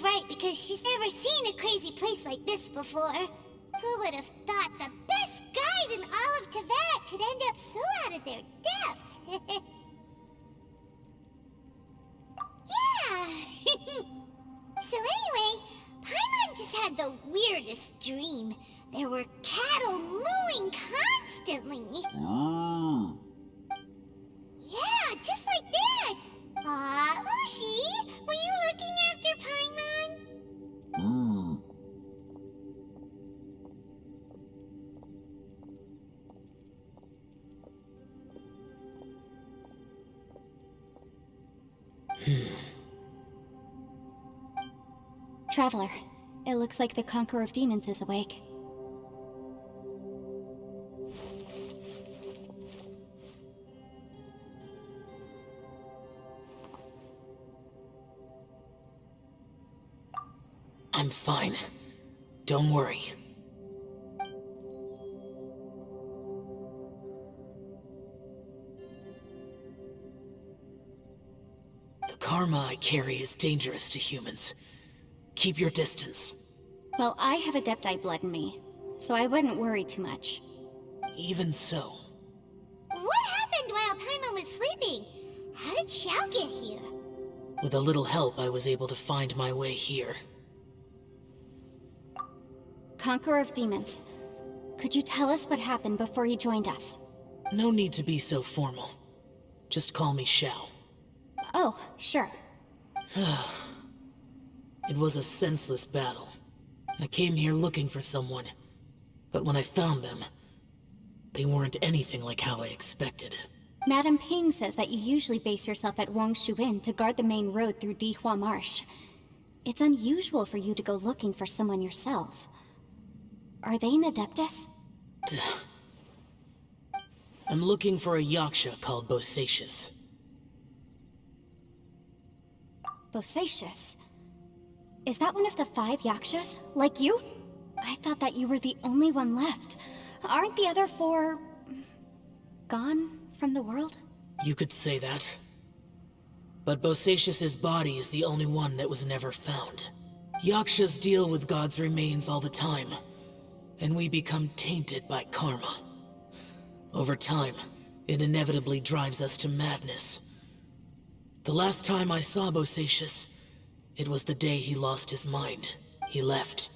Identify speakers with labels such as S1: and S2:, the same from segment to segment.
S1: fright because she's never seen a crazy place like this before. Who would have thought the best guide in all of Teyvat could end up so out of their depth? Yeah! So anyway, Paimon just had the weirdest dream. There were cattle mooing constantly. Yeah, just like that. Aw, Ushi, were you looking after Paimon?
S2: Traveler, it looks like the Conqueror of Demons is awake.
S3: I'm fine. Don't worry. The karma I carry is dangerous to humans. Keep your distance.
S2: Well, I have Adepti blood in me, so I wouldn't worry too much.
S3: Even so.
S1: What happened while Paimon was sleeping? How did Xiao get here?
S3: With a little help, I was able to find my way here.
S2: Conqueror of Demons, could you tell us what happened before you joined us?
S3: No need to be so formal. Just call me Xiao.
S2: Oh, sure.
S3: It was a senseless battle. I came here looking for someone, but when I found them, they weren't anything like how I expected.
S2: Madame Ping says that you usually base yourself at Wangshuin to guard the main road through Dihua Marsh. It's unusual for you to go looking for someone yourself. Are they an Adeptus?
S3: I'm looking for a Yaksha called Bosacius.
S2: Bosacius? Is that one of the 5 Yakshas? Like you? I thought that you were the only one left. Aren't the other 4... gone from the world?
S3: You could say that. But Bosacius's body is the only one that was never found. Yakshas deal with God's remains all the time, and we become tainted by karma. Over time, it inevitably drives us to madness. The last time I saw Bosacius, it was the day he lost his mind. He left.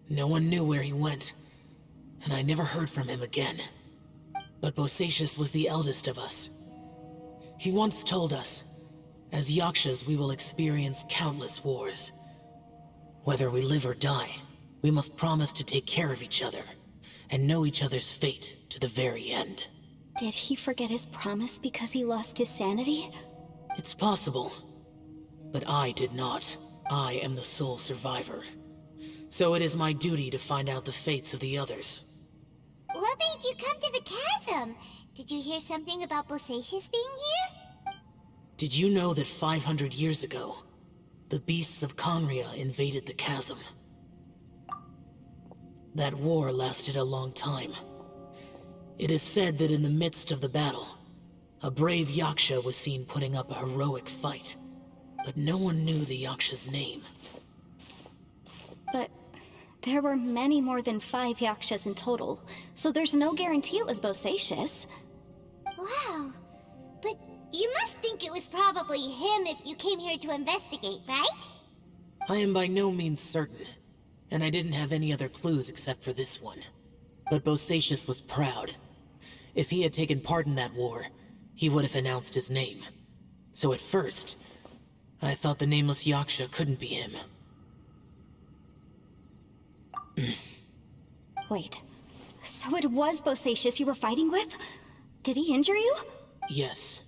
S3: No one knew where he went, and I never heard from him again. But Bosacius was the eldest of us. He once told us, as Yakshas we will experience countless wars. Whether we live or die, we must promise to take care of each other, and know each other's fate to the very end.
S2: Did he forget his promise because he lost his sanity?
S3: It's possible. But I did not. I am the sole survivor. So it is my duty to find out the fates of the others.
S1: What made you come to the chasm? Did you hear something about Bosacius being here?
S3: Did you know that 500 years ago, the beasts of Conria invaded the chasm? That war lasted a long time. It is said that in the midst of the battle, a brave Yaksha was seen putting up a heroic fight. But no one knew the Yaksha's name.
S2: But there were many more than 5 Yakshas in total, so there's no guarantee it was Bosacius.
S1: Wow. But you must think it was probably him if you came here to investigate, right?
S3: I am by no means certain, and I didn't have any other clues except for this one. But Bosacius was proud. If he had taken part in that war, he would have announced his name. So at first, I thought the nameless Yaksha couldn't be him.
S2: Wait, so it was Bosacius you were fighting with? Did he injure you?
S3: Yes.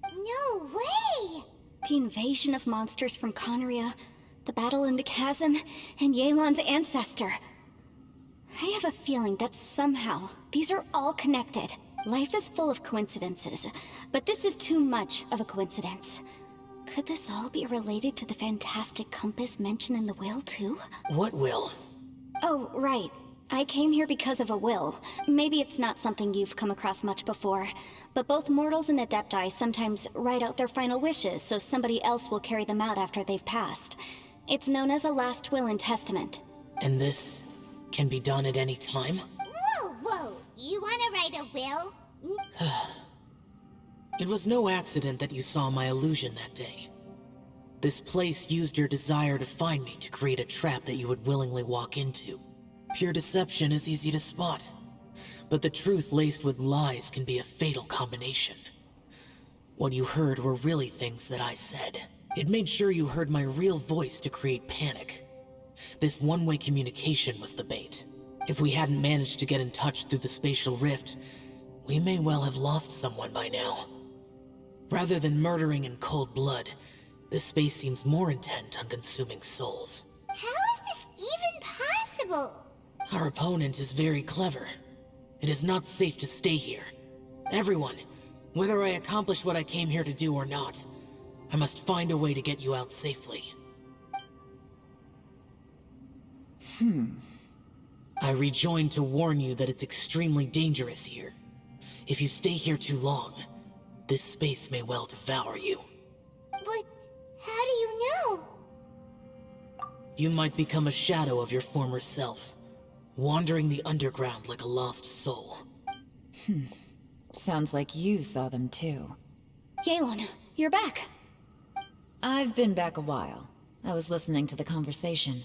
S1: No way!
S2: The invasion of monsters from Conria, the battle in the chasm, and Yelan's ancestor. I have a feeling that somehow these are all connected. Life is full of coincidences, but this is too much of a coincidence. Could this all be related to the fantastic compass mentioned in the will, too?
S3: What will?
S2: Oh, right. I came here because of a will. Maybe it's not something you've come across much before, but both mortals and Adepti sometimes write out their final wishes so somebody else will carry them out after they've passed. It's known as a last will and testament.
S3: And this can be done at any time?
S1: Whoa, whoa! You wanna write a will?
S3: It was no accident that you saw my illusion that day. This place used your desire to find me to create a trap that you would willingly walk into. Pure deception is easy to spot, but the truth laced with lies can be a fatal combination. What you heard were really things that I said. It made sure you heard my real voice to create panic. This one-way communication was the bait. If we hadn't managed to get in touch through the spatial rift, we may well have lost someone by now. Rather than murdering in cold blood, this space seems more intent on consuming souls.
S1: How is this even possible?
S3: Our opponent is very clever. It is not safe to stay here. Everyone, whether I accomplish what I came here to do or not, I must find a way to get you out safely. I rejoined to warn you that it's extremely dangerous here. If you stay here too long, this space may well devour you.
S1: But how do you know?
S3: You might become a shadow of your former self, wandering the underground like a lost soul.
S4: Sounds like you saw them too.
S2: Yelan, you're back.
S4: I've been back a while. I was listening to the conversation.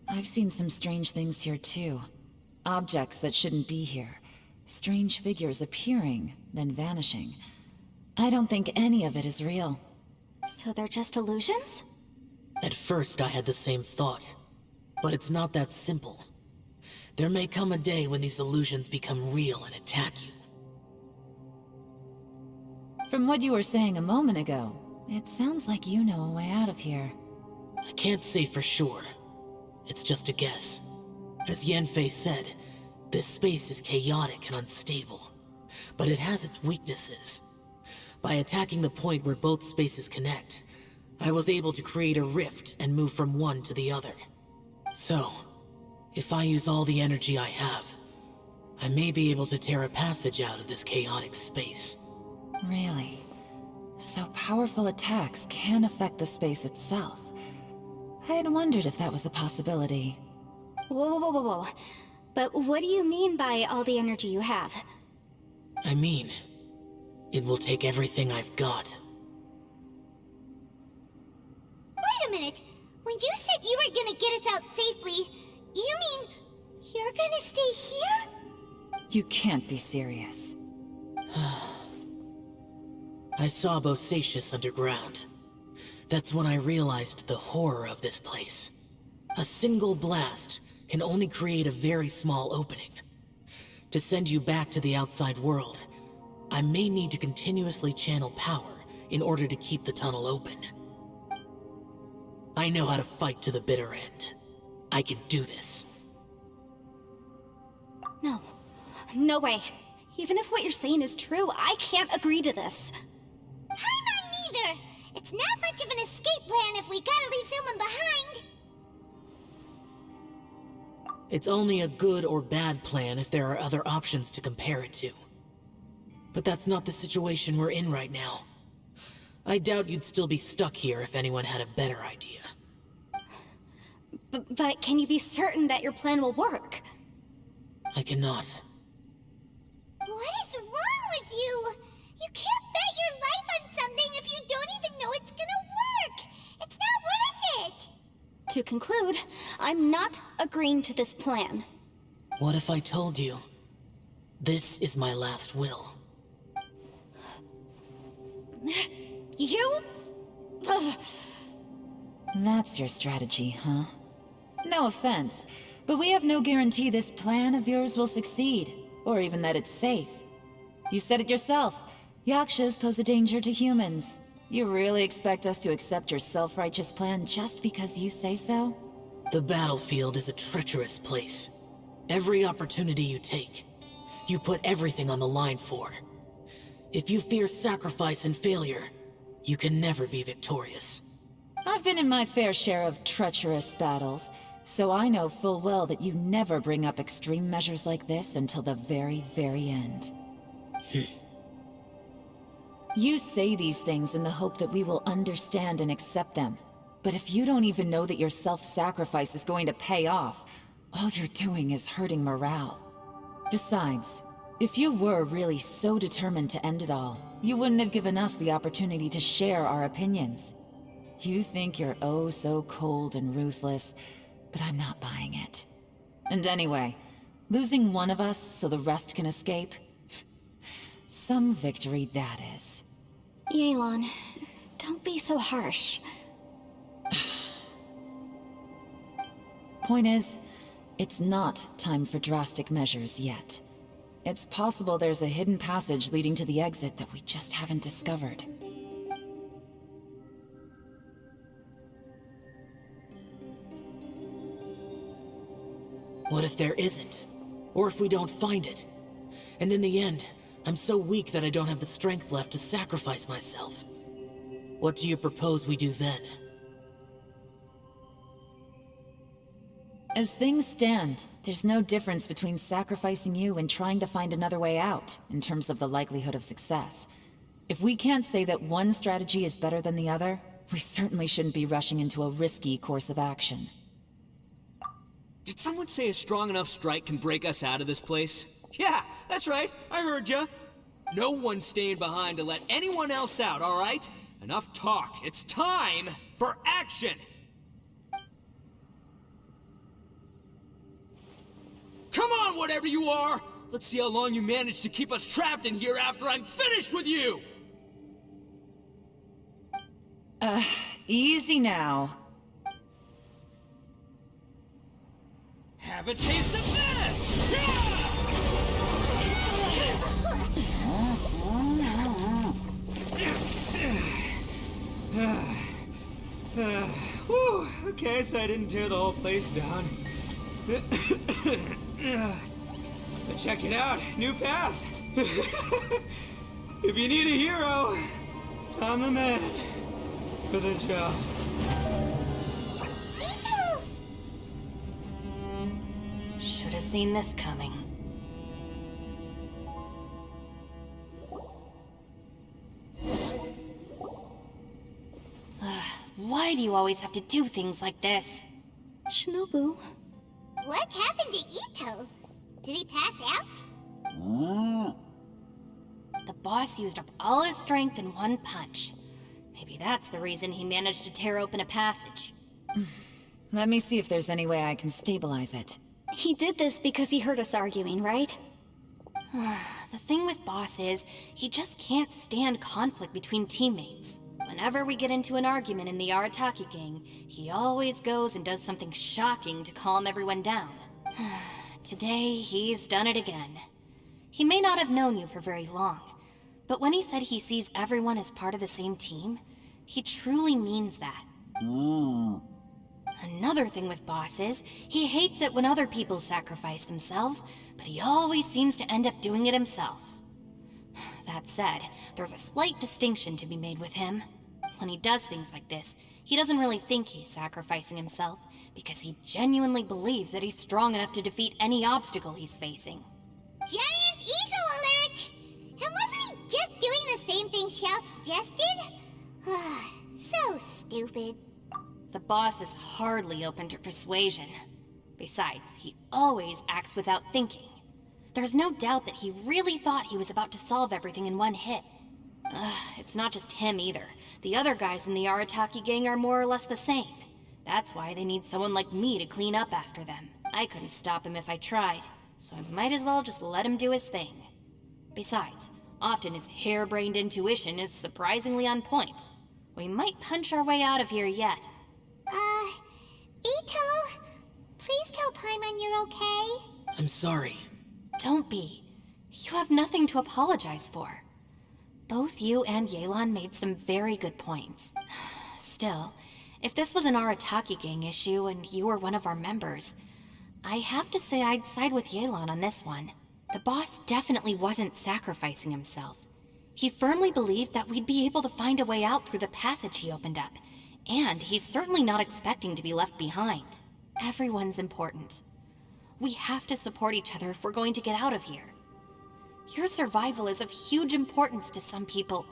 S4: I've seen some strange things here too. Objects that shouldn't be here. Strange figures appearing, then vanishing. I don't think any of it is real.
S2: So they're just illusions?
S3: At first I had the same thought, but it's not that simple. There may come a day when these illusions become real and attack you.
S4: From what you were saying a moment ago, it sounds like you know a way out of here.
S3: I can't say for sure. It's just a guess. As Yanfei said, this space is chaotic and unstable, but it has its weaknesses. By attacking the point where both spaces connect, I was able to create a rift and move from one to the other. So, if I use all the energy I have, I may be able to tear a passage out of this chaotic space.
S4: Really? So powerful attacks can affect the space itself. I had wondered if that was a possibility.
S2: Whoa, whoa, whoa, whoa. But what do you mean by all the energy you have?
S3: I mean, it will take everything I've got.
S1: Wait a minute! When you said you were gonna get us out safely, you mean you're gonna stay here?
S4: You can't be serious.
S3: I saw Bosacius underground. That's when I realized the horror of this place. A single blast can only create a very small opening. To send you back to the outside world, I may need to continuously channel power in order to keep the tunnel open. I know how to fight to the bitter end. I can do this.
S2: No. No way. Even if what you're saying is true, I can't agree to this.
S1: I'm not neither! It's not much of an escape plan if we gotta leave someone behind!
S3: It's only a good or bad plan if there are other options to compare it to. But that's not the situation we're in right now. I doubt you'd still be stuck here if anyone had a better idea.
S2: But can you be certain that your plan will work?
S3: I cannot.
S1: What is wrong with you? You can't bet your life on something if you don't even know it's gonna work! It's not worth it!
S2: To conclude, I'm not agreeing to this plan.
S3: What if I told you, this is my last will?
S2: You? Ugh.
S4: That's your strategy, huh? No offense, but we have no guarantee this plan of yours will succeed, or even that it's safe. You said it yourself. Yakshas pose a danger to humans. You really expect us to accept your self-righteous plan just because you say so?
S3: The battlefield is a treacherous place. Every opportunity you take, you put everything on the line for. If you fear sacrifice and failure, you can never be victorious.
S4: I've been in my fair share of treacherous battles, so I know full well that you never bring up extreme measures like this until the very, very end. You say these things in the hope that we will understand and accept them. but if you don't even know that your self-sacrifice is going to pay off, all you're doing is hurting morale. Besides, if you were really so determined to end it all, you wouldn't have given us the opportunity to share our opinions. You think you're oh so cold and ruthless, but I'm not buying it. And anyway, losing one of us so the rest can escape? Some victory that is.
S2: Yelan, don't be so harsh.
S4: Point is, it's not time for drastic measures yet. It's possible there's a hidden passage leading to the exit that we just haven't discovered.
S3: What if there isn't? Or if we don't find it? And in the end, I'm so weak that I don't have the strength left to sacrifice myself. What do you propose we do then?
S4: As things stand, there's no difference between sacrificing you and trying to find another way out, in terms of the likelihood of success. If we can't say that one strategy is better than the other, we certainly shouldn't be rushing into a risky course of action.
S5: Did someone say a strong enough strike can break us out of this place? Yeah, that's right, I heard ya. No one's staying behind to let anyone else out, alright? Enough talk, it's time for action! Come on, whatever you are! Let's see how long you manage to keep us trapped in here after I'm finished with you!
S4: Easy now.
S5: Have a taste of this! Whew, okay, so I didn't tear the whole place down. But check it out, new path. If you need a hero, I'm the man for the job.
S2: Should have seen this coming. Why do you always have to do things like this? Shinobu.
S1: What happened to Ito? Did he pass out?
S2: The boss used up all his strength in one punch. Maybe that's the reason he managed to tear open a passage.
S4: Let me see if there's any way I can stabilize it.
S2: He did this because he heard us arguing, right? The thing with Boss is, he just can't stand conflict between teammates. Whenever we get into an argument in the Arataki gang, he always goes and does something shocking to calm everyone down. Today, he's done it again. He may not have known you for very long, but when he said he sees everyone as part of the same team, he truly means that. Another thing with Boss is, he hates it when other people sacrifice themselves, but he always seems to end up doing it himself. That said, there's a slight distinction to be made with him. When he does things like this, he doesn't really think he's sacrificing himself, because he genuinely believes that he's strong enough to defeat any obstacle he's facing.
S1: Giant ego alert! And wasn't he just doing the same thing Xiao suggested? So stupid.
S2: The boss is hardly open to persuasion. Besides, he always acts without thinking. There's no doubt that he really thought he was about to solve everything in one hit. It's not just him either. The other guys in the Arataki gang are more or less the same. That's why they need someone like me to clean up after them. I couldn't stop him if I tried, so I might as well just let him do his thing. Besides, often his harebrained intuition is surprisingly on point. We might punch our way out of here yet.
S1: Ito? Please tell Paimon you're okay?
S3: I'm sorry.
S2: Don't be. You have nothing to apologize for. Both you and Yelan made some very good points. Still, if this was an Arataki gang issue and you were one of our members, I have to say I'd side with Yelan on this one. The boss definitely wasn't sacrificing himself. He firmly believed that we'd be able to find a way out through the passage he opened up, and he's certainly not expecting to be left behind. Everyone's important. We have to support each other if we're going to get out of here. Your survival is of huge importance to some people.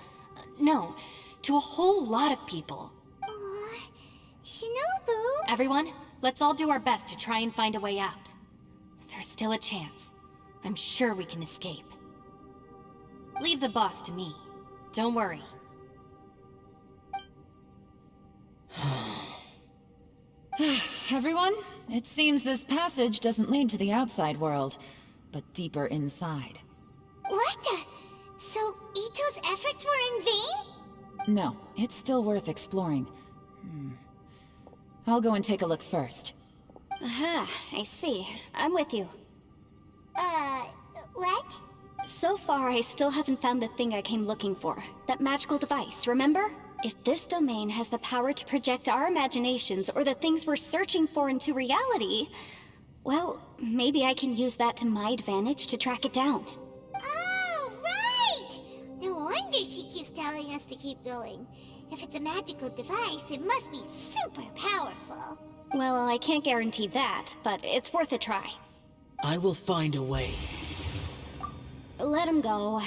S2: No, to a whole lot of people.
S1: Aw,
S6: Everyone, let's all do our best to try and find a way out. There's still a chance. I'm sure we can escape. Leave the boss to me. Don't worry.
S4: Everyone, it seems this passage doesn't lead to the outside world, but deeper inside.
S1: What the? So Ito's efforts were in vain?
S4: No, it's still worth exploring. I'll go and take a look first.
S2: Aha, I see. I'm with you.
S1: What?
S2: So far, I still haven't found the thing I came looking for. That magical device, remember? If this domain has the power to project our imaginations or the things we're searching for into reality, well, maybe I can use that to my advantage to track it down.
S1: Oh, right! No wonder she keeps telling us to keep going. If it's a magical device, it must be super powerful.
S2: Well, I can't guarantee that, but it's worth a try.
S3: I will find a way.
S2: Let him go.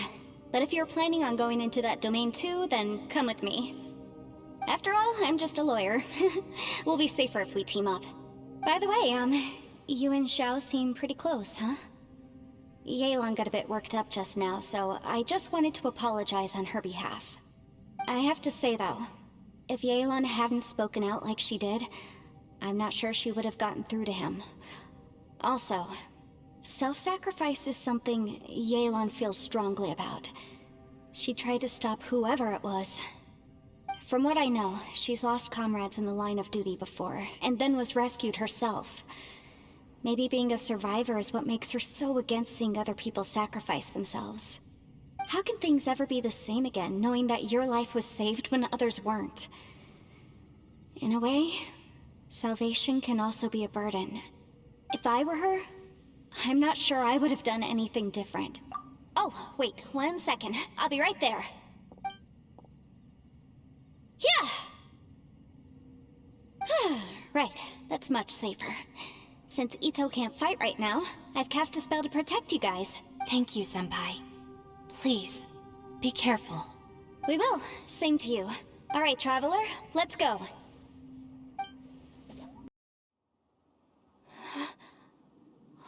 S2: But if you're planning on going into that domain too, then come with me. After all, I'm just a lawyer. We'll be safer if we team up. By the way, you and Xiao seem pretty close, huh? Yelan got a bit worked up just now, so I just wanted to apologize on her behalf. I have to say though, if Yelan hadn't spoken out like she did, I'm not sure she would have gotten through to him. Also, self-sacrifice is something Yelan feels strongly about. She tried to stop whoever it was. From what I know, she's lost comrades in the line of duty before, and then was rescued herself. Maybe being a survivor is what makes her so against seeing other people sacrifice themselves. How can things ever be the same again, knowing that your life was saved when others weren't? In a way, salvation can also be a burden. If I were her, I'm not sure I would have done anything different. Oh, wait, 1 second. I'll be right there. Yeah! Right, that's much safer. Since Ito can't fight right now, I've cast a spell to protect you guys.
S6: Thank you, Senpai. Please, be careful.
S2: We will. Same to you. All right, Traveler, let's go.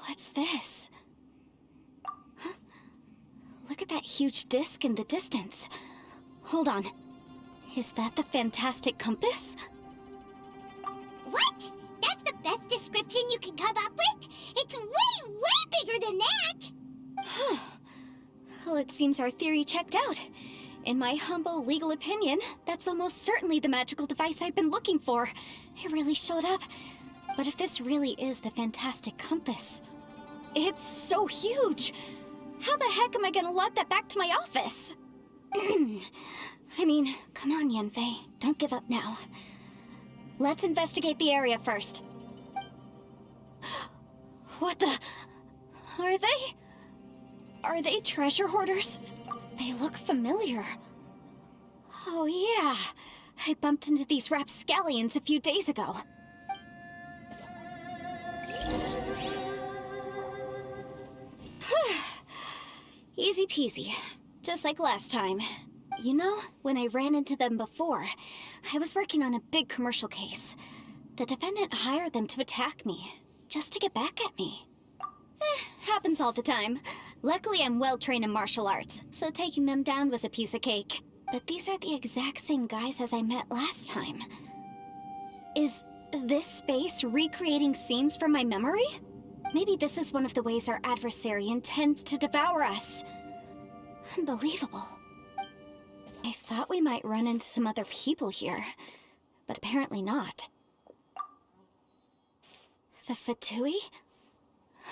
S2: What's this? Huh? Look at that huge disc in the distance. Hold on. Is that the fantastic compass?
S1: What? That's the best description you can come up with? It's way, way bigger than that!
S2: Huh. Well, it seems our theory checked out. In my humble legal opinion, that's almost certainly the magical device I've been looking for. It really showed up. But if this really is the fantastic compass, it's so huge! How the heck am I gonna lug that back to my office? I mean, come on, Yanfei. Don't give up now. Let's investigate the area first. What the... Are they treasure hoarders? They look familiar. Oh yeah, I bumped into these rapscallions a few days ago. Easy peasy, just like last time. You know, when I ran into them before, I was working on a big commercial case. The defendant hired them to attack me, just to get back at me. Happens all the time. Luckily, I'm well-trained in martial arts, so taking them down was a piece of cake. But these are the exact same guys as I met last time. Is this space recreating scenes from my memory? Maybe this is one of the ways our adversary intends to devour us. Unbelievable. I thought we might run into some other people here, but apparently not. The Fatui?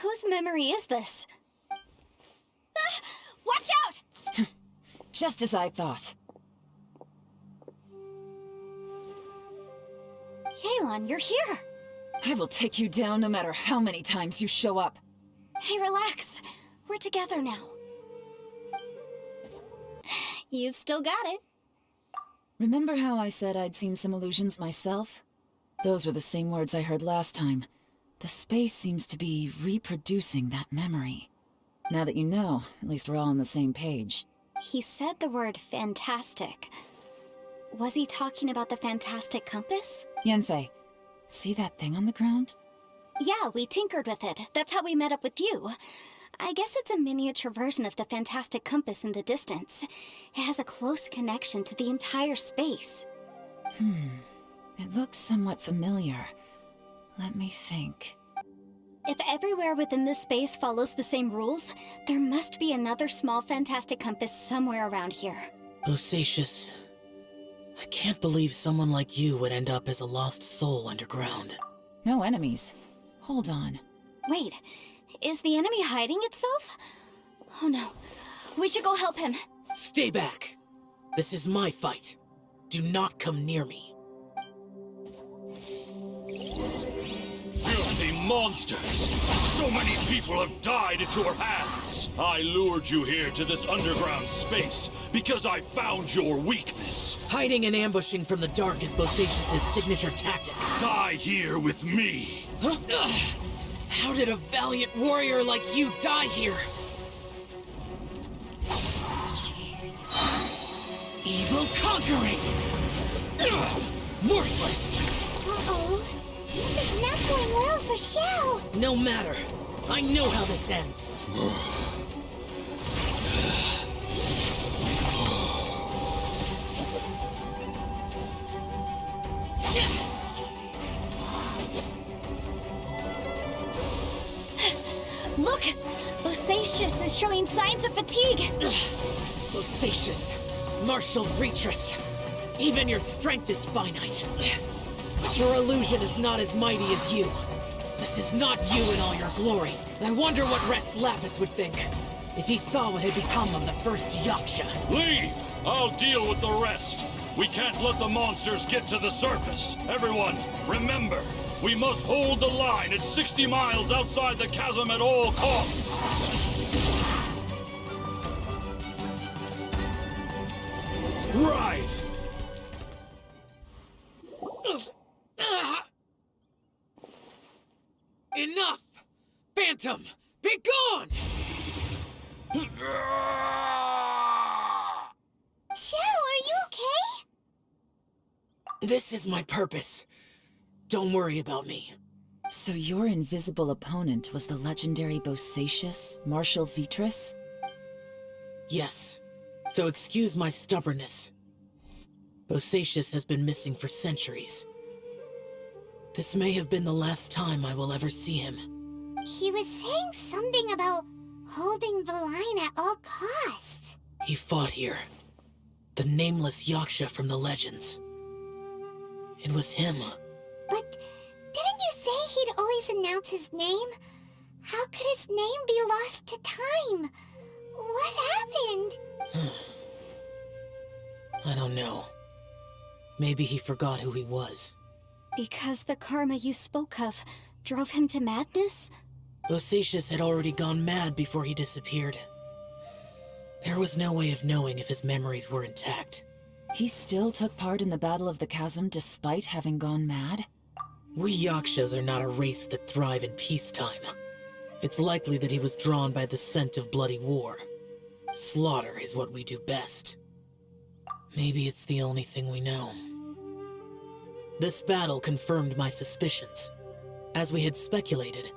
S2: Whose memory is this? Ah, watch out!
S4: Just as I thought.
S2: Yelan, you're here!
S4: I will take you down no matter how many times you show up.
S2: Hey, relax. We're together now. You've still got it.
S4: Remember how I said I'd seen some illusions myself? Those were the same words I heard last time. The space seems to be reproducing that memory. Now that you know, at least we're all on the same page.
S2: He said the word fantastic. Was he talking about the fantastic compass?
S4: Yanfei, See that thing on the ground?
S2: Yeah, we tinkered with it. That's how we met up with you. I guess it's a miniature version of the fantastic compass in the distance. It has a close connection to the entire space.
S4: It looks somewhat familiar. Let me think.
S2: If everywhere within this space follows the same rules, there must be another small fantastic compass somewhere around here.
S3: Bosacious, I can't believe someone like you would end up as a lost soul underground.
S4: No enemies. Hold on.
S2: Wait, is the enemy hiding itself? Oh no, we should go help him.
S3: Stay back! This is my fight. Do not come near me.
S7: Filthy monsters! So many people have died at your hands! I lured you here to this underground space because I found your weakness.
S3: Hiding and ambushing from the dark is Bosacious' signature tactic.
S7: Die here with me!
S3: Huh? Ugh. How did a valiant warrior like you die here? Evil conquering! Ugh. Worthless!
S1: Uh-oh. This is not going well for Xiao.
S3: No matter. I know how this ends.
S2: Look! Bosacious is showing signs of fatigue!
S3: Bosacious, martial Retris. Even your strength is finite. Your illusion is not as mighty as you. This is not you in all your glory. I wonder what Rex Lapis would think if he saw what had become of the first Yaksha.
S7: Leave! I'll deal with the rest. We can't let the monsters get to the surface. Everyone, remember, we must hold the line at 60 miles outside the chasm at all costs.
S3: Rise! Enough! Phantom, be gone!
S1: Xiao, are you okay?
S3: This is my purpose. Don't worry about me.
S4: So your invisible opponent was the legendary Bosacious, Marshal Vitris?
S3: Yes, so excuse my stubbornness. Bosacious has been missing for centuries. This may have been the last time I will ever see him.
S1: He was saying something about holding the line at all costs.
S3: He fought here. The nameless Yaksha from the legends. It was him.
S1: But didn't you say he'd always announce his name? How could his name be lost to time? What happened?
S3: I don't know. Maybe he forgot who he was.
S2: Because the karma you spoke of drove him to madness?
S3: Bosacious had already gone mad before he disappeared. There was no way of knowing if his memories were intact.
S4: He still took part in the Battle of the Chasm despite having gone mad?
S3: We Yakshas are not a race that thrive in peacetime. It's likely that he was drawn by the scent of bloody war. Slaughter is what we do best. Maybe it's the only thing we know. This battle confirmed my suspicions. As we had speculated,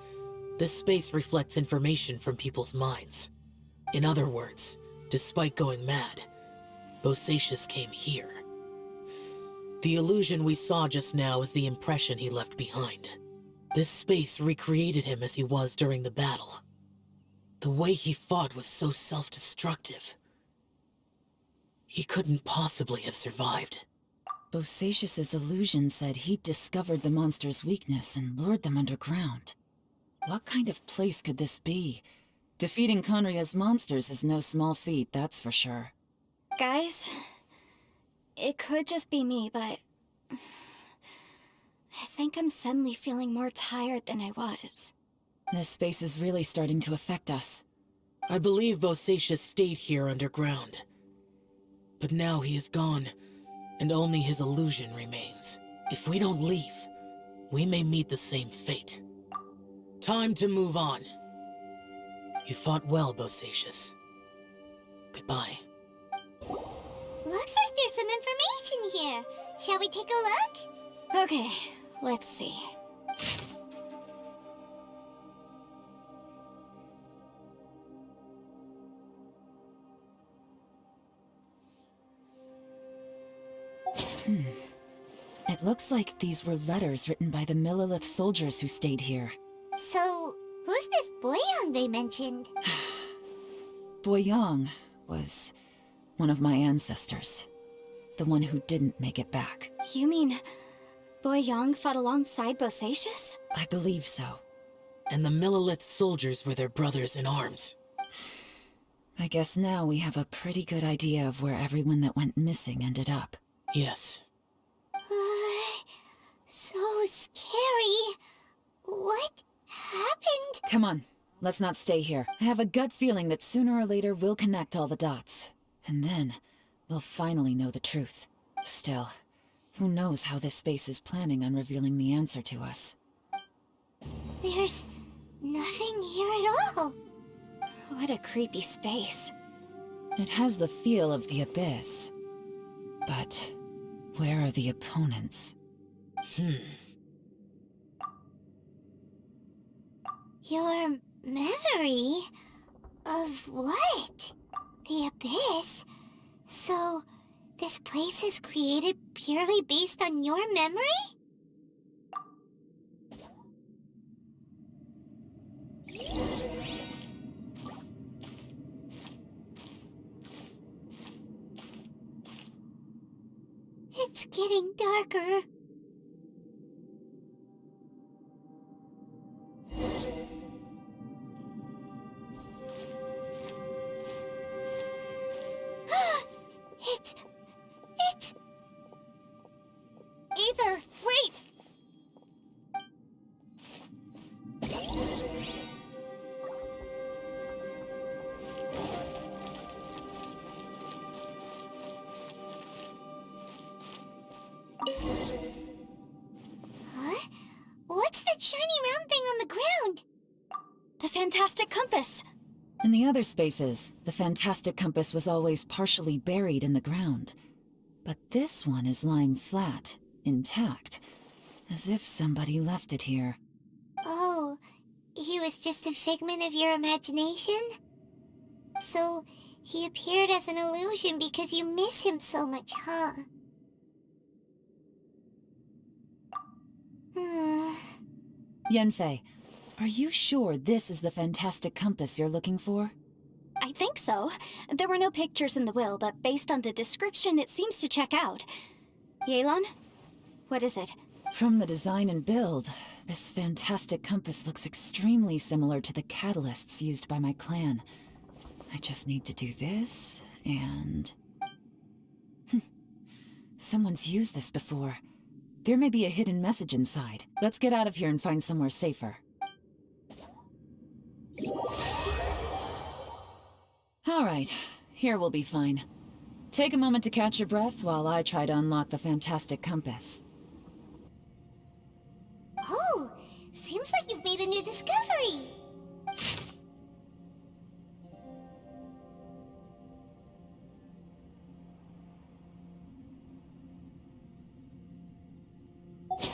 S3: this space reflects information from people's minds. In other words, despite going mad, Bosacious came here. The illusion we saw just now is the impression he left behind. This space recreated him as he was during the battle. The way he fought was so self-destructive. He couldn't possibly have survived.
S4: Bosacious's illusion said he'd discovered the monster's weakness and lured them underground. What kind of place could this be? Defeating Conria's monsters is no small feat, that's for sure.
S2: Guys, it could just be me, but I think I'm suddenly feeling more tired than I was.
S4: This space is really starting to affect us.
S3: I believe Bosacious stayed here underground. But now he is gone, and only his illusion remains. If we don't leave, we may meet the same fate. Time to move on. You fought well, Bosacious. Goodbye.
S1: Looks like there's some information here. Shall we take a look?
S2: Okay, Let's see.
S4: It looks like these were letters written by the Millelith soldiers who stayed here.
S1: So, who's this Boyang they mentioned?
S4: Boyang was one of my ancestors. The one who didn't make it back.
S2: You mean Boyang fought alongside Bosacius?
S4: I believe so.
S3: And the Millelith soldiers were their brothers in arms.
S4: I guess now we have a pretty good idea of where everyone that went missing ended up.
S3: Yes.
S1: So scary. What happened?
S4: Come on, let's not stay here. I have a gut feeling that sooner or later we'll connect all the dots. And then, we'll finally know the truth. Still, who knows how this space is planning on revealing the answer to us.
S1: There's nothing here at all.
S2: What a creepy space.
S4: It has the feel of the abyss. But where are the opponents?
S1: Your memory? Of what? The abyss? So, this place is created purely based on your memory? It's getting darker. It's...
S2: Aether, wait!
S1: Huh? What's that shiny round thing on the ground?
S2: The fantastic compass!
S4: In the other spaces, the fantastic compass was always partially buried in the ground. But this one is lying flat, intact, as if somebody left it here.
S1: Oh, he was just a figment of your imagination? So, he appeared as an illusion because you miss him so much, huh?
S4: Yanfei, are you sure this is the fantastic compass you're looking for?
S2: I think so. There were no pictures in the will, but based on the description, it seems to check out. Yelan? What is it?
S4: From the design and build, this fantastic compass looks extremely similar to the catalysts used by my clan. I just need to do this, and... Someone's used this before. There may be a hidden message inside. Let's get out of here and find somewhere safer. All right, here we'll be fine. Take a moment to catch your breath while I try to unlock the fantastic compass.
S1: Oh, seems like you've made a new discovery.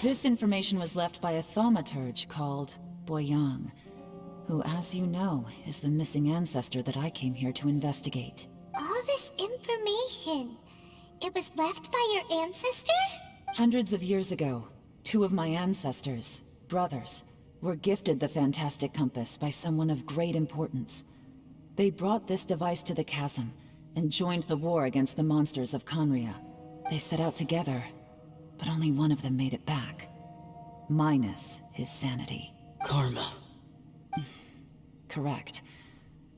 S4: This information was left by a thaumaturge called Boyang, who, as you know, is the missing ancestor that I came here to investigate.
S1: All this information, it was left by your ancestor?
S4: Hundreds of years ago, two of my ancestors, brothers, were gifted the fantastic compass by someone of great importance. They brought this device to the Chasm and joined the war against the monsters of Conria. They set out together, but only one of them made it back. Minus his sanity.
S3: Karma.
S4: Correct.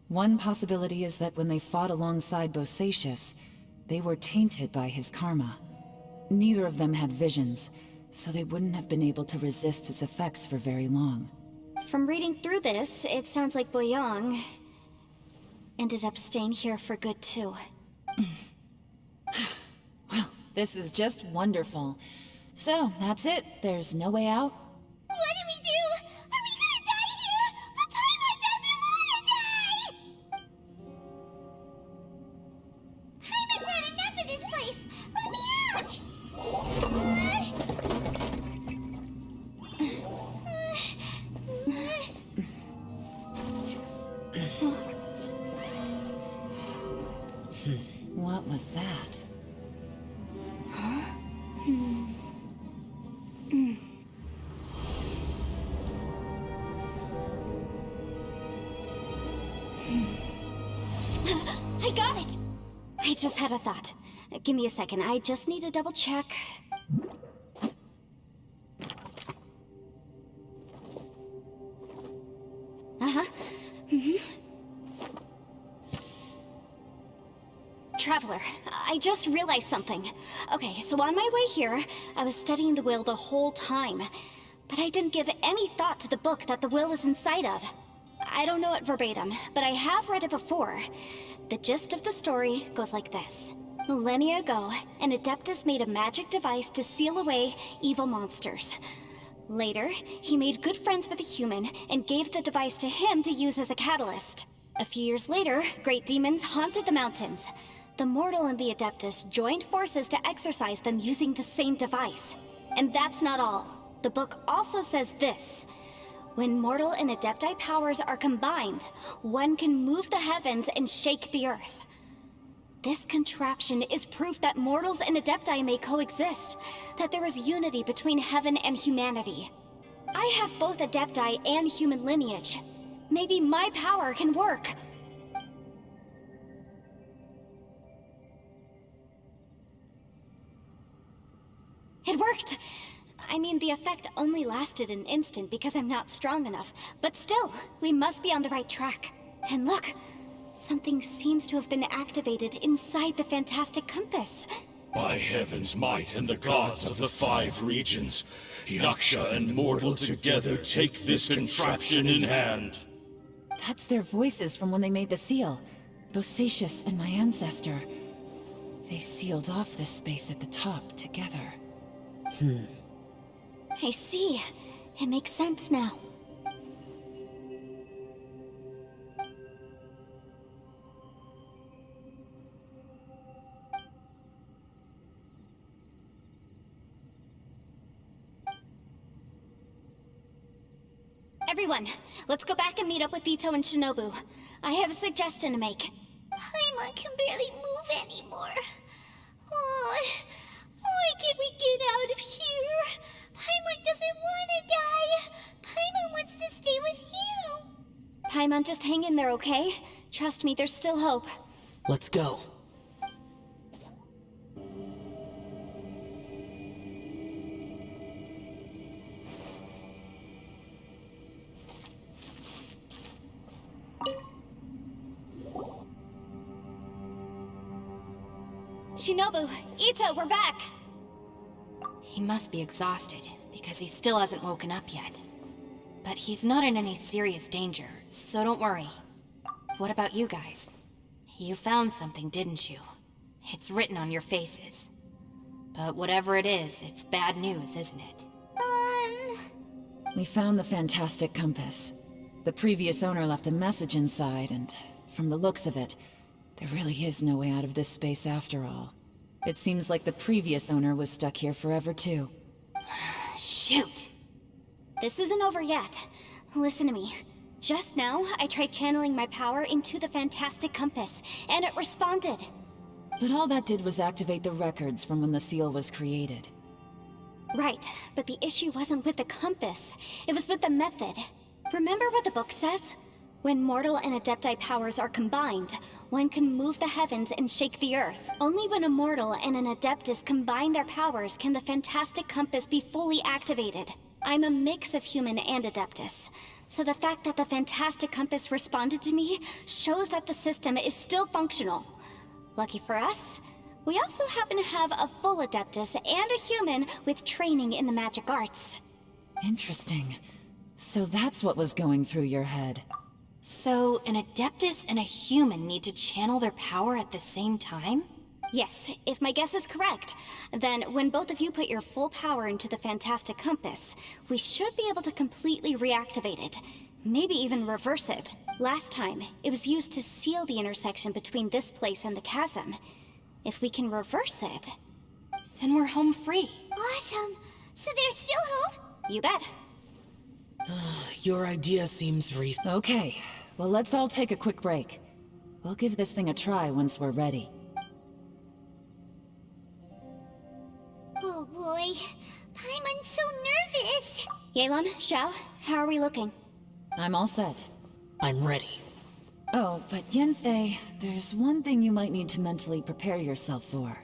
S4: One possibility is that when they fought alongside Bosacius, they were tainted by his karma. Neither of them had visions, so they wouldn't have been able to resist its effects for very long.
S2: From reading through this, it sounds like Boyang ended up staying here for good too.
S4: Well, this is just wonderful. So, that's it. There's no way out?
S1: What do we do? Are we gonna die here? But Paimon doesn't wanna die! Paimon's had enough of this place! Let me out!
S4: was that?
S2: I got it! I just had a thought. Give me a second, I just need to double check. Traveler, I just realized something. Okay, so on my way here, I was studying the will the whole time. But I didn't give any thought to the book that the will was inside of. I don't know it verbatim, but I have read it before. The gist of the story goes like this. Millennia ago, an Adeptus made a magic device to seal away evil monsters. Later, he made good friends with a human and gave the device to him to use as a catalyst. A few years later, great demons haunted the mountains. The mortal and the Adeptus joined forces to exorcise them using the same device. And that's not all. The book also says this. When mortal and Adepti powers are combined, one can move the heavens and shake the earth. This contraption is proof that mortals and Adepti may coexist, that there is unity between heaven and humanity. I have both Adepti and human lineage. Maybe my power can work. It worked! I mean, the effect only lasted an instant because I'm not strong enough, but still, we must be on the right track. And look, something seems to have been activated inside the fantastic compass.
S8: By heaven's might and the gods of the 5 regions, Yaksha and mortal together take this contraption in hand.
S4: That's their voices from when they made the seal. Bosacius and my ancestor. They sealed off this space at the top together.
S2: I see. It makes sense now. Everyone, let's go back and meet up with Ito and Shinobu. I have a suggestion to make.
S1: Paimon can barely move anymore. Oh, why can't we get out of here? Paimon doesn't want to die. Paimon wants to stay with you.
S2: Paimon, just hang in there, okay? Trust me, there's still hope.
S3: Let's go.
S2: Shinobu, Ito, we're back!
S6: He must be exhausted, because he still hasn't woken up yet. But he's not in any serious danger, so don't worry. What about you guys? You found something, didn't you? It's written on your faces. But whatever it is, it's bad news, isn't it?
S4: We found the fantastic compass. The previous owner left a message inside, and from the looks of it, there really is no way out of this space after all. It seems like the previous owner was stuck here forever too.
S6: Shoot!
S2: This isn't over yet. Listen to me. Just now, I tried channeling my power into the fantastic compass, and it responded.
S4: But all that did was activate the records from when the seal was created.
S2: Right, but the issue wasn't with the compass. It was with the method. Remember what the book says? When mortal and Adepti powers are combined, one can move the heavens and shake the earth. Only when a mortal and an Adeptus combine their powers can the fantastic compass be fully activated. I'm a mix of human and Adeptus, so the fact that the fantastic compass responded to me shows that the system is still functional. Lucky for us, we also happen to have a full Adeptus and a human with training in the magic arts.
S4: Interesting. So that's what was going through your head.
S6: So, an Adeptus and a human need to channel their power at the same time?
S2: Yes, if my guess is correct, then when both of you put your full power into the fantastic compass, we should be able to completely reactivate it. Maybe even reverse it. Last time, it was used to seal the intersection between this place and the chasm. If we can reverse it...
S6: Then we're home free.
S1: Awesome. So there's still hope?
S2: You bet.
S3: Your idea seems reasonable.
S4: Okay, well let's all take a quick break. We'll give this thing a try once we're ready.
S2: Yelan, Xiao, how are we looking?
S4: I'm all set.
S3: I'm ready.
S4: Oh, but Yanfei, there's one thing you might need to mentally prepare yourself for.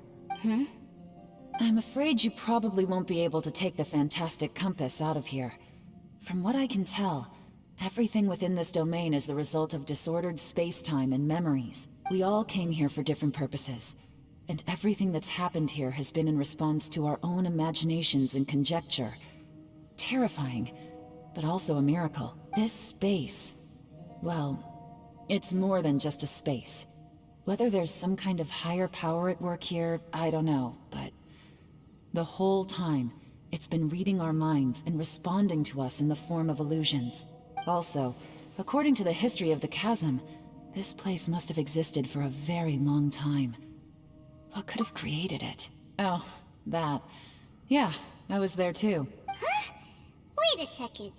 S4: I'm afraid you probably won't be able to take the fantastic compass out of here. From what I can tell, everything within this domain is the result of disordered space-time and memories. We all came here for different purposes, and everything that's happened here has been in response to our own imaginations and conjecture. Terrifying, but also a miracle. This space, well, it's more than just a space. Whether there's some kind of higher power at work here, I don't know, but the whole time, it's been reading our minds and responding to us in the form of illusions. Also, according to the history of the Chasm, this place must have existed for a very long time. What could have created it? Oh, that. Yeah, I was there too.
S1: Huh? Wait a second.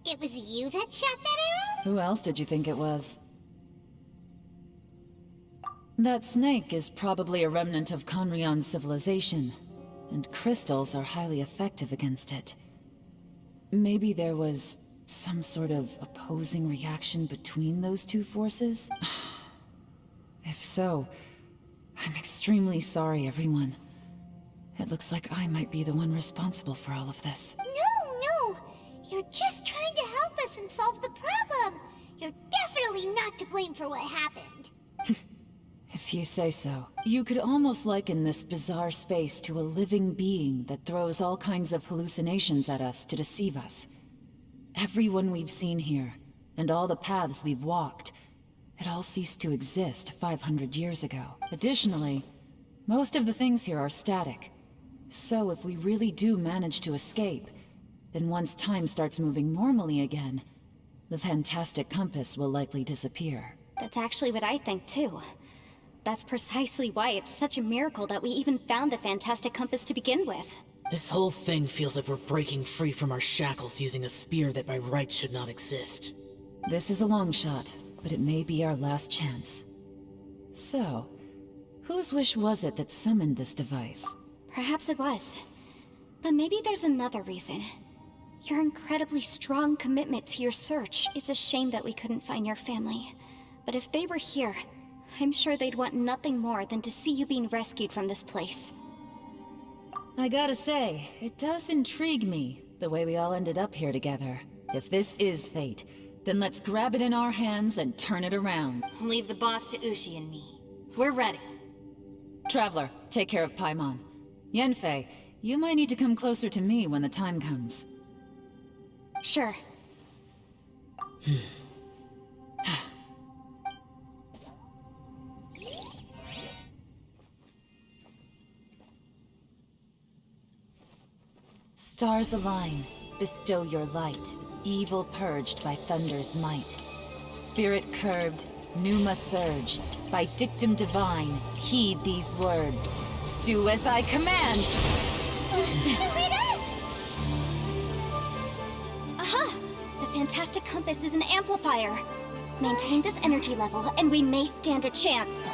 S1: It was you that shot that arrow?
S4: Who else did you think it was? That snake is probably a remnant of Conrion's civilization, and crystals are highly effective against it. Maybe there was some sort of opposing reaction between those two forces? If so, I'm extremely sorry, everyone. It looks like I might be the one responsible for all of this.
S1: No! You're just trying to help us and solve the problem! You're definitely not to blame for what happened.
S4: If you say so. You could almost liken this bizarre space to a living being that throws all kinds of hallucinations at us to deceive us. Everyone we've seen here, and all the paths we've walked, it all ceased to exist 500 years ago. Additionally, most of the things here are static. So if we really do manage to escape, then once time starts moving normally again, the fantastic compass will likely disappear.
S2: That's actually what I think too. That's precisely why it's such a miracle that we even found the fantastic compass to begin with.
S3: This whole thing feels like we're breaking free from our shackles using a spear that by rights should not exist.
S4: This is a long shot, but it may be our last chance. So, whose wish was it that summoned this device?
S2: Perhaps it was. But maybe there's another reason. Your incredibly strong commitment to your search. It's a shame that we couldn't find your family. But if they were here, I'm sure they'd want nothing more than to see you being rescued from this place.
S4: I gotta say, it does intrigue me, the way we all ended up here together. If this is fate, then let's grab it in our hands and turn it around.
S6: Leave the boss to Ushi and me. We're ready.
S4: Traveler, take care of Paimon. Yanfei, you might need to come closer to me when the time comes.
S2: Sure.
S4: Stars align, bestow your light. Evil purged by thunder's might. Spirit curbed, pneuma surge. By dictum divine, heed these words. Do as I command!
S2: Aha! The fantastic compass is an amplifier. Maintain this energy level, and we may stand a chance.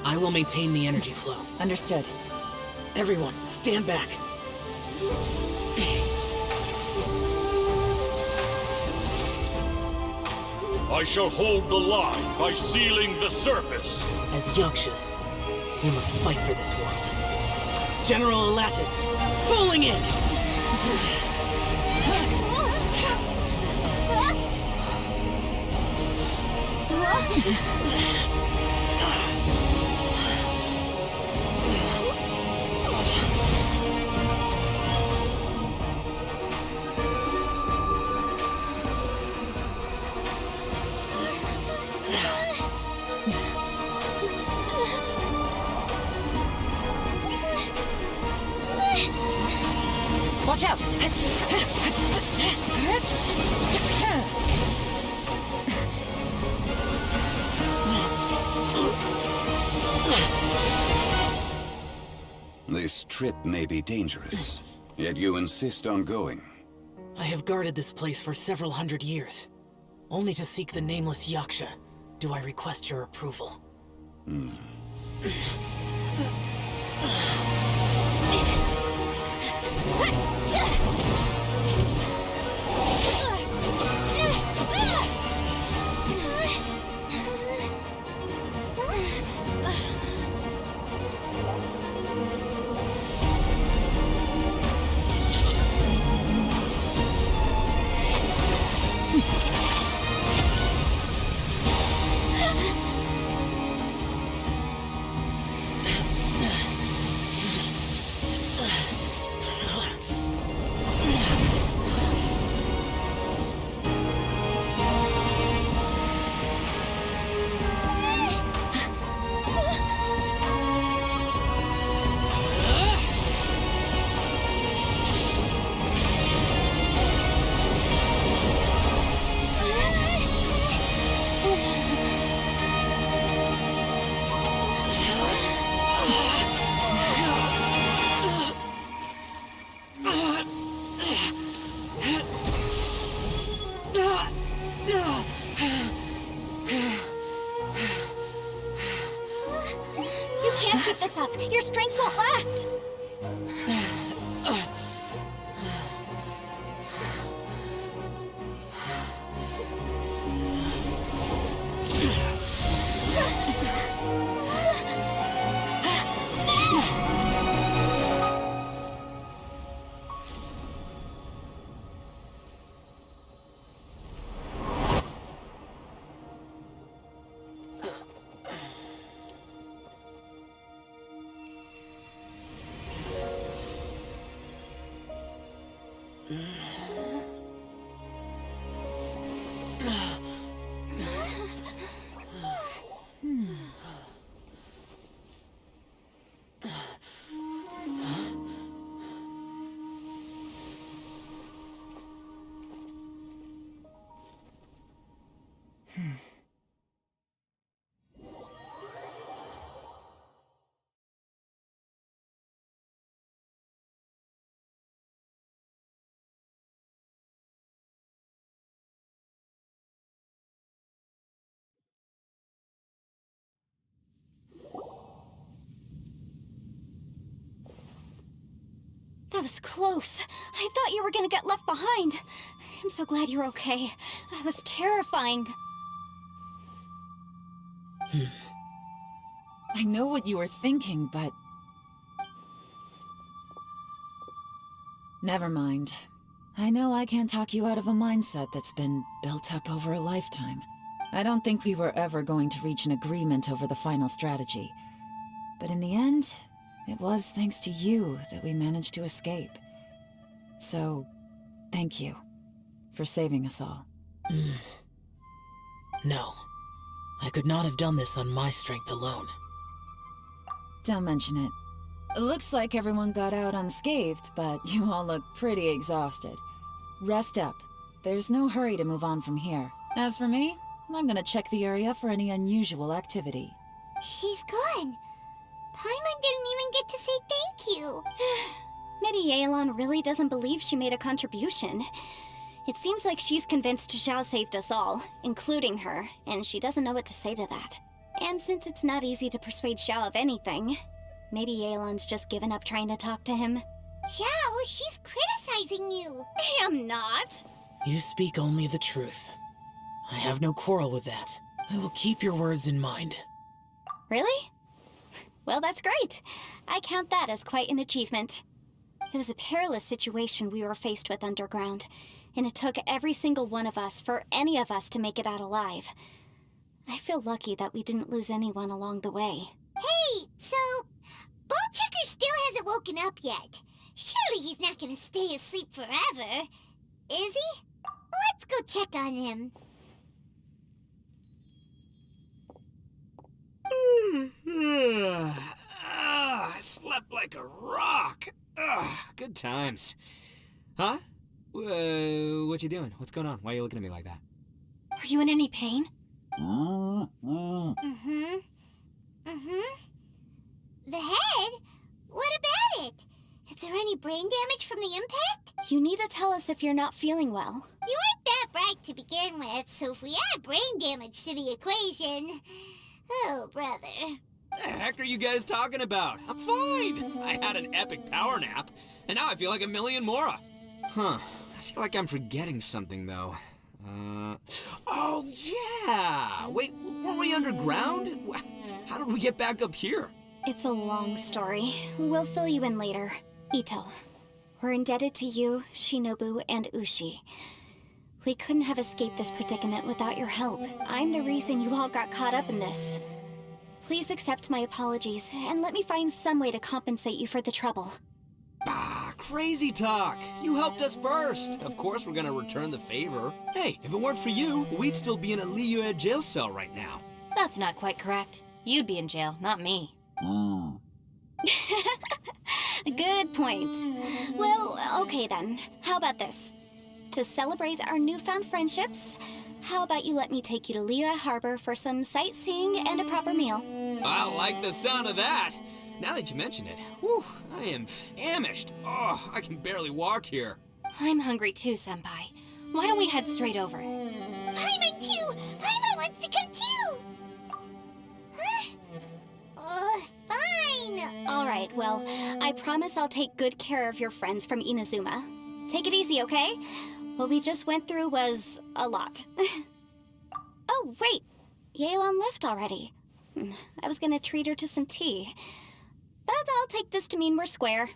S3: I will maintain the energy flow.
S4: Understood.
S3: Everyone, stand back.
S7: I shall hold the line by sealing the surface.
S3: As Yakshas, we must fight for this world. General Elatus, falling in!
S4: Watch out!
S9: This trip may be dangerous, yet you insist on going.
S3: I have guarded this place for several hundred years. Only to seek the nameless Yaksha do I request your approval.
S2: Your strength won't last! That was close. I thought you were gonna get left behind. I'm so glad you're okay. That was terrifying.
S4: I know what you were thinking, but... Never mind. I know I can't talk you out of a mindset that's been built up over a lifetime. I don't think we were ever going to reach an agreement over the final strategy. But in the end, it was thanks to you that we managed to escape. So, thank you for saving us all.
S3: No. I could not have done this on my strength alone.
S4: Don't mention it. It looks like everyone got out unscathed, but you all look pretty exhausted. Rest up. There's no hurry to move on from here. As for me, I'm gonna check the area for any unusual activity.
S1: She's gone. Paimon didn't even get to say thank you.
S2: Maybe Yelan really doesn't believe she made a contribution. It seems like she's convinced Xiao saved us all, including her, and she doesn't know what to say to that. And since it's not easy to persuade Xiao of anything, maybe Yelan's just given up trying to talk to him.
S1: Xiao, she's criticizing you.
S2: I am not.
S3: You speak only the truth. I have no quarrel with that. I will keep your words in mind.
S2: Really? Well, that's great. I count that as quite an achievement. It was a perilous situation we were faced with underground, and it took every single one of us for any of us to make it out alive. I feel lucky that we didn't lose anyone along the way.
S1: Hey, so... Bullchecker still hasn't woken up yet. Surely he's not gonna stay asleep forever, is he? Let's go check on him.
S5: I slept like a rock. Good times. Huh? What you doing? What's going on? Why are you looking at me like that?
S6: Are you in any pain?
S1: The head? What about it? Is there any brain damage from the impact?
S2: You need to tell us if you're not feeling well.
S1: You weren't that bright to begin with, so if we add brain damage to the equation... Oh, brother.
S5: The heck are you guys talking about? I'm fine. I had an epic power nap, and now I feel like a million more. Huh. I feel like I'm forgetting something, though. Oh, yeah! Wait, weren't we underground? How did we get back up here?
S2: It's a long story. We'll fill you in later. Ito, we're indebted to you, Shinobu, and Ushi. We couldn't have escaped this predicament without your help. I'm the reason you all got caught up in this. Please accept my apologies, and let me find some way to compensate you for the trouble.
S5: Crazy talk. You helped us first. Of course we're gonna return the favor. Hey, if it weren't for you, we'd still be in a Liyue jail cell right now.
S6: That's not quite correct. You'd be in jail, not me.
S2: Good point. Well, okay then. How about this? To celebrate our newfound friendships, how about you let me take you to Liyue Harbor for some sightseeing and a proper meal?
S5: I like the sound of that. Now that you mention it, whew, I am famished. Oh, I can barely walk here.
S6: I'm hungry too, Senpai. Why don't we head straight over?
S1: Paimon too! Paimon wants to come too! Huh? Fine.
S2: All right. right, well, I promise I'll take good care of your friends from Inazuma. Take it easy, okay? What we just went through was a lot. Oh, wait! Yelan left already. I was gonna treat her to some tea. But I'll take this to mean we're square.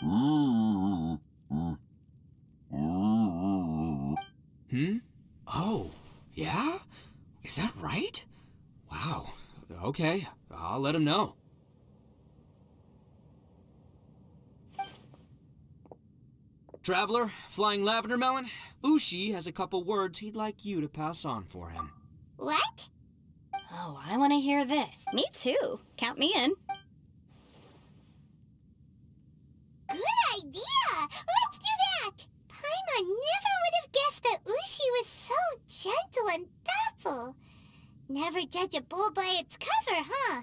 S5: Oh, yeah? Is that right? Wow. Okay, I'll let him know. Traveler, Flying Lavender Melon, Ushi has a couple words he'd like you to pass on for him.
S1: What?
S6: Oh, I want to hear this.
S2: Me too. Count me in.
S1: Good idea! Let's do that! Paimon never would have guessed that Ushi was so gentle and thoughtful. Never judge a bull by its cover, huh?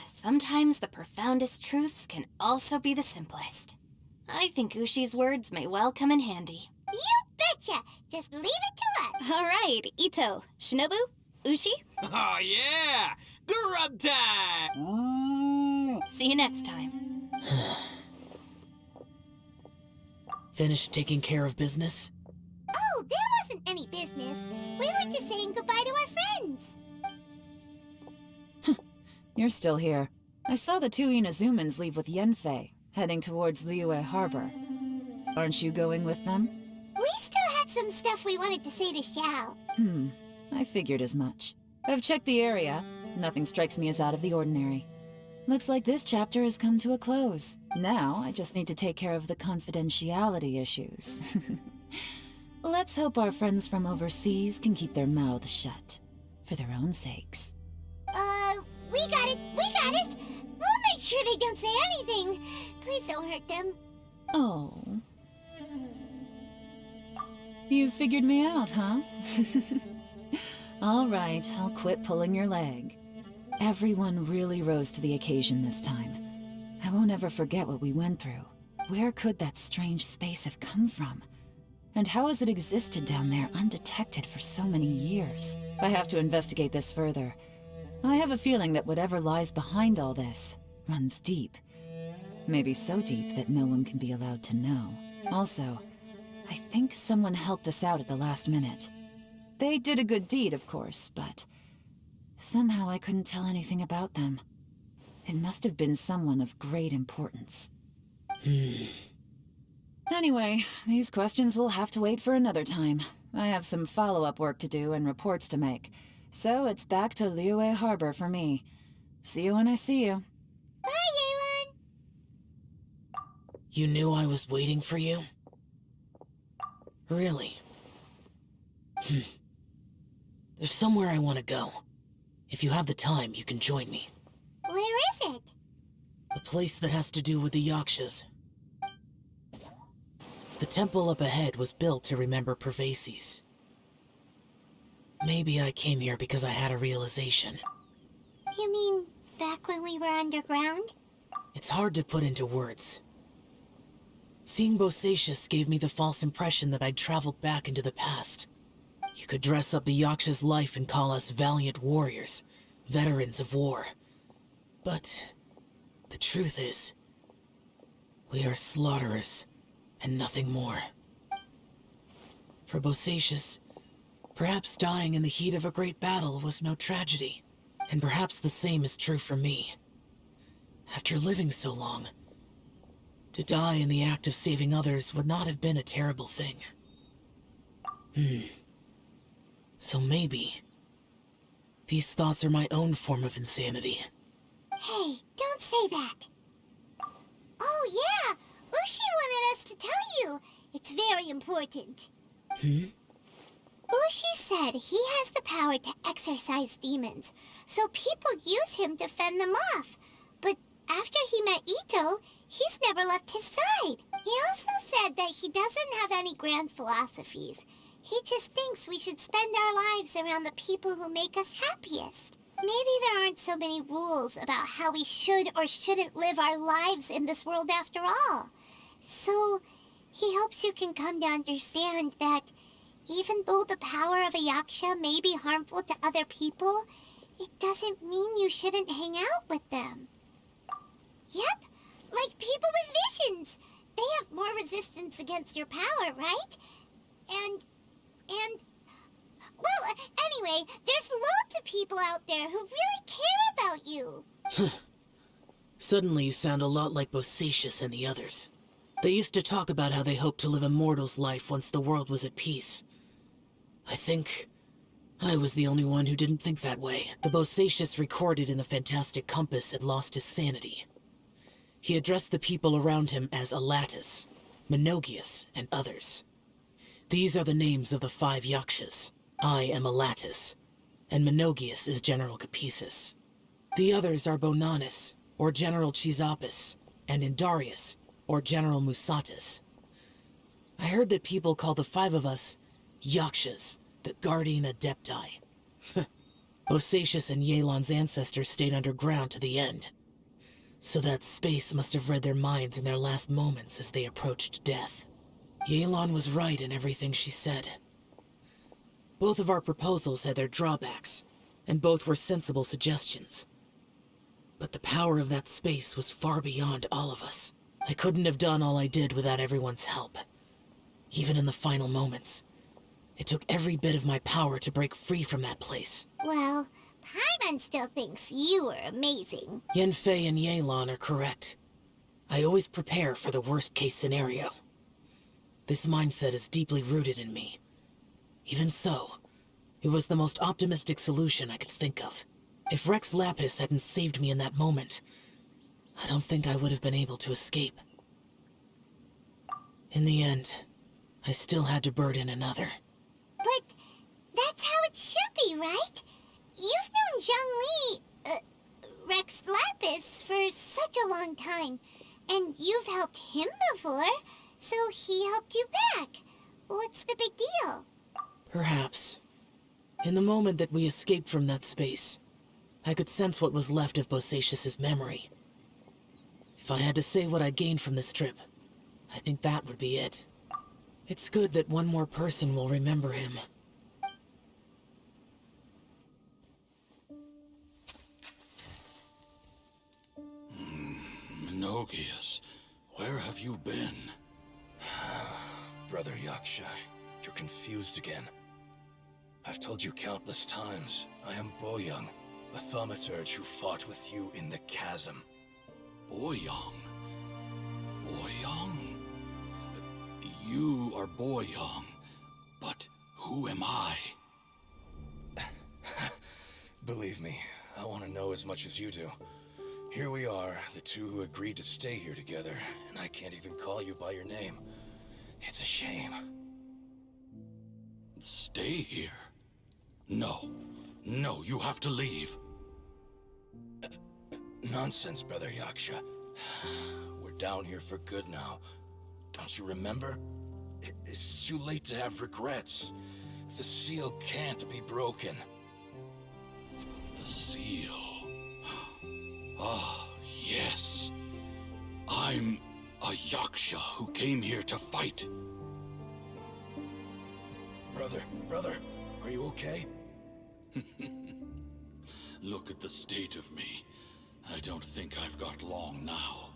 S6: Sometimes the profoundest truths can also be the simplest. I think Ushi's words may well come in handy.
S1: You betcha! Just leave it to us!
S2: All right, Ito, Shinobu, Ushi.
S5: Oh, yeah! Grub time!
S6: See you next time.
S3: Finished taking care of business?
S1: Oh, there wasn't any business. We were just saying goodbye to our friends.
S4: You're still here. I saw the two Inazumans leave with Yenfei, heading towards Liyue Harbor. Aren't you going with them?
S1: We still had some stuff we wanted to say to Xiao.
S4: I figured as much. I've checked the area. Nothing strikes me as out of the ordinary. Looks like this chapter has come to a close. Now, I just need to take care of the confidentiality issues. Let's hope our friends from overseas can keep their mouths shut. For their own sakes.
S1: We got it! We got it! We'll make sure they don't say anything. Please don't hurt them.
S4: Oh. You figured me out, huh? All right, I'll quit pulling your leg. Everyone really rose to the occasion this time. I won't ever forget what we went through. Where could that strange space have come from? And how has it existed down there undetected for so many years? I have to investigate this further. I have a feeling that whatever lies behind all this runs deep. Maybe so deep that no one can be allowed to know. Also, I think someone helped us out at the last minute. They did a good deed, of course, but somehow I couldn't tell anything about them. It must have been someone of great importance. Anyway, these questions will have to wait for another time. I have some follow-up work to do and reports to make. So it's back to Liyue Harbor for me. See you when I see you.
S1: Bye, Yelan!
S3: You knew I was waiting for you? Really? There's somewhere I want to go. If you have the time, you can join me.
S1: Where is it?
S3: A place that has to do with the Yakshas. The temple up ahead was built to remember Pervases. Maybe I came here because I had a realization.
S1: You mean back when we were underground?
S3: It's hard to put into words. Seeing Bosacius gave me the false impression that I'd traveled back into the past. You could dress up the Yaksha's life and call us valiant warriors, veterans of war. But the truth is, we are slaughterers and nothing more. For Bosacius, perhaps dying in the heat of a great battle was no tragedy, and perhaps the same is true for me. After living so long, to die in the act of saving others would not have been a terrible thing. So maybe these thoughts are my own form of insanity.
S1: Hey, don't say that. Oh yeah, Ushi wanted us to tell you. It's very important. Ushi said he has the power to exorcise demons, so people use him to fend them off. But after he met Ito, he's never left his side. He also said that he doesn't have any grand philosophies. He just thinks we should spend our lives around the people who make us happiest. Maybe there aren't so many rules about how we should or shouldn't live our lives in this world after all. So, he hopes you can come to understand that even though the power of a Yaksha may be harmful to other people, it doesn't mean you shouldn't hang out with them. Yep, like people with visions. They have more resistance against your power, right? And... Well, anyway, there's loads of people out there who really care about you.
S3: Suddenly you sound a lot like Bosacius and the others. They used to talk about how they hoped to live a mortal's life once the world was at peace. I think I was the only one who didn't think that way. The Bosacius recorded in the Fantastic Compass had lost his sanity. He addressed the people around him as Alatus, Menogius, and others. These are the names of the 5 Yakshas. I am Alatus, and Menogius is General Capisis. The others are Bonanis, or General Chisapis, and Indarius, or General Musatus. I heard that people call the 5 of us Yakshas, the Guardian Adepti. Bosacius and Yelan's ancestors stayed underground to the end. So that space must have read their minds in their last moments as they approached death. Yelan was right in everything she said. Both of our proposals had their drawbacks, and both were sensible suggestions. But the power of that space was far beyond all of us. I couldn't have done all I did without everyone's help. Even in the final moments, it took every bit of my power to break free from that place.
S1: Well, Paimon still thinks you were amazing.
S3: Yanfei and Yelan are correct. I always prepare for the worst-case scenario. This mindset is deeply rooted in me. Even so, it was the most optimistic solution I could think of. If Rex Lapis hadn't saved me in that moment, I don't think I would have been able to escape. In the end, I still had to burden another.
S1: But that's how it should be, right? You've known Zhongli, Rex Lapis, for such a long time. And you've helped him before, so he helped you back. What's the big deal?
S3: Perhaps. In the moment that we escaped from that space, I could sense what was left of Bosacius's memory. If I had to say what I gained from this trip, I think that would be it. It's good that one more person will remember him.
S7: Menogius, where have you been?
S8: Brother Yaksha, you're confused again. I've told you countless times, I am Boyoung, the thaumaturge who fought with you in the chasm.
S7: Boyoung? Boyoung? You are Boyoung, but who am I?
S8: Believe me, I want to know as much as you do. Here we are, the two who agreed to stay here together, and I can't even call you by your name. It's a shame.
S7: Stay here? No. No, you have to leave.
S8: Nonsense, Brother Yaksha. We're down here for good now. Don't you remember? It's too late to have regrets. The seal can't be broken.
S7: The seal. Ah, yes. I'm a Yaksha who came here to fight.
S8: Brother, are you okay?
S7: Look at the state of me. I don't think I've got long now.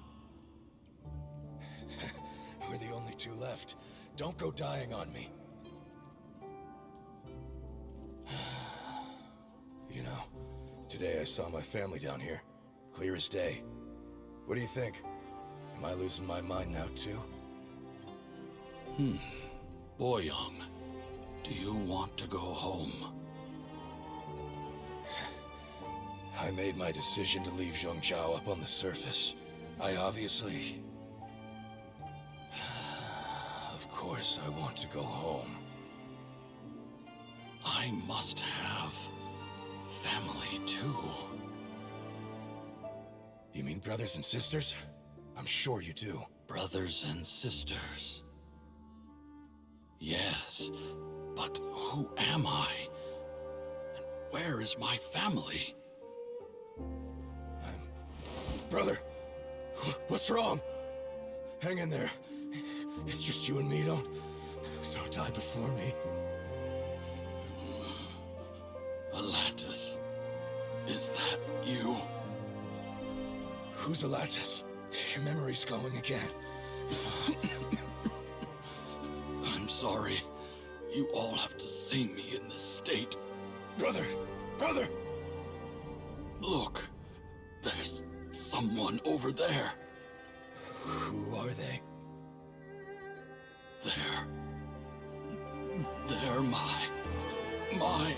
S8: We're the only two left. Don't go dying on me. You know, today I saw my family down here. Clear as day. What do you think? Am I losing my mind now too?
S7: Boyoung, do you want to go home?
S8: I made my decision to leave Zhongzhou up on the surface. I obviously... Of course I want to go home.
S7: I must have family too.
S8: You mean brothers and sisters? I'm sure you do.
S7: Brothers and sisters. Yes, but who am I? And where is my family?
S8: Brother, what's wrong? Hang in there. It's just you and me, don't die before me.
S7: Alatus, Is that you?
S8: Who's Alatus? Your memory's going again.
S7: I'm sorry. You all have to see me in this state.
S8: Brother! Brother!
S7: Look, there's someone over there.
S8: Who are they?
S7: They're my... I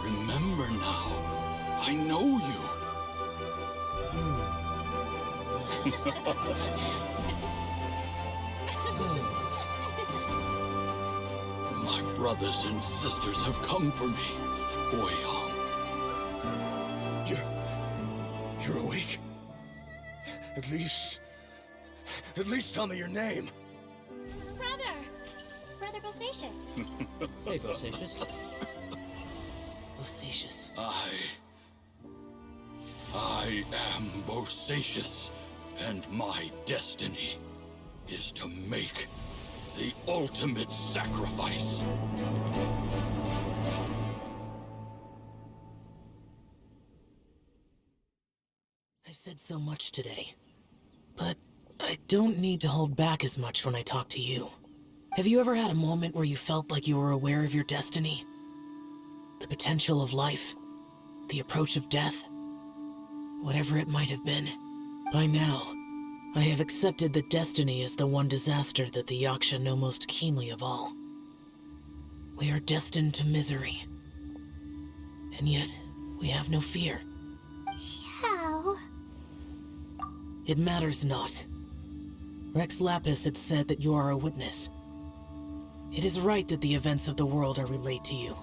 S7: remember now. I know you. My brothers and sisters have come for me, Boyong.
S8: You're awake? At least tell me your name.
S2: Brother Bosacious.
S3: Hey, Bosacious. Bosacious.
S7: I am Bosacious, and my destiny is to make the ultimate sacrifice.
S3: I've said so much today, but I don't need to hold back as much when I talk to you. Have you ever had a moment where you felt like you were aware of your destiny? The potential of life? The approach of death? Whatever it might have been. By now, I have accepted that destiny is the one disaster that the Yaksha know most keenly of all. We are destined to misery. And yet, we have no fear.
S1: Xiao.
S3: It matters not. Rex Lapis had said that you are a witness. It is right that the events of the world are relayed to you.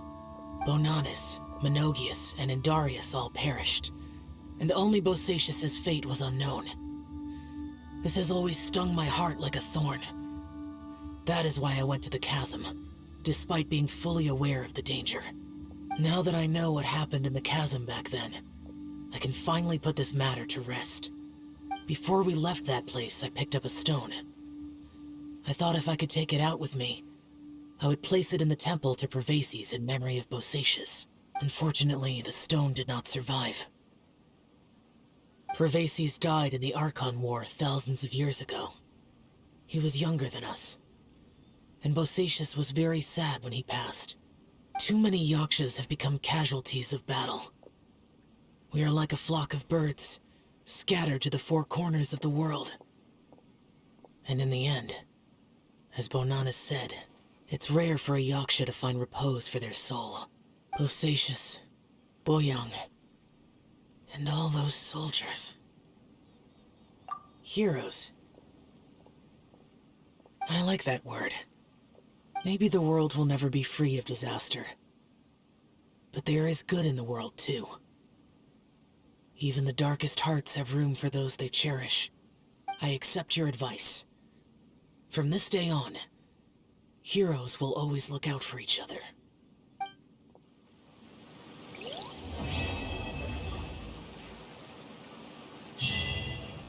S3: Bonanis, Menogias, and Indarius all perished, and only Bosacious's fate was unknown. This has always stung my heart like a thorn. That is why I went to the chasm, despite being fully aware of the danger. Now that I know what happened in the chasm back then, I can finally put this matter to rest. Before we left that place, I picked up a stone. I thought if I could take it out with me, I would place it in the temple to Pervases in memory of Bosacious. Unfortunately, the stone did not survive. Pervases died in the Archon War thousands of years ago. He was younger than us, and Bosacious was very sad when he passed. Too many Yakshas have become casualties of battle. We are like a flock of birds, scattered to the four corners of the world. And in the end, as Bonanis said, it's rare for a Yaksha to find repose for their soul. Bosacious, Boyong, and all those soldiers. Heroes. I like that word. Maybe the world will never be free of disaster. But there is good in the world, too. Even the darkest hearts have room for those they cherish. I accept your advice. From this day on, heroes will always look out for each other.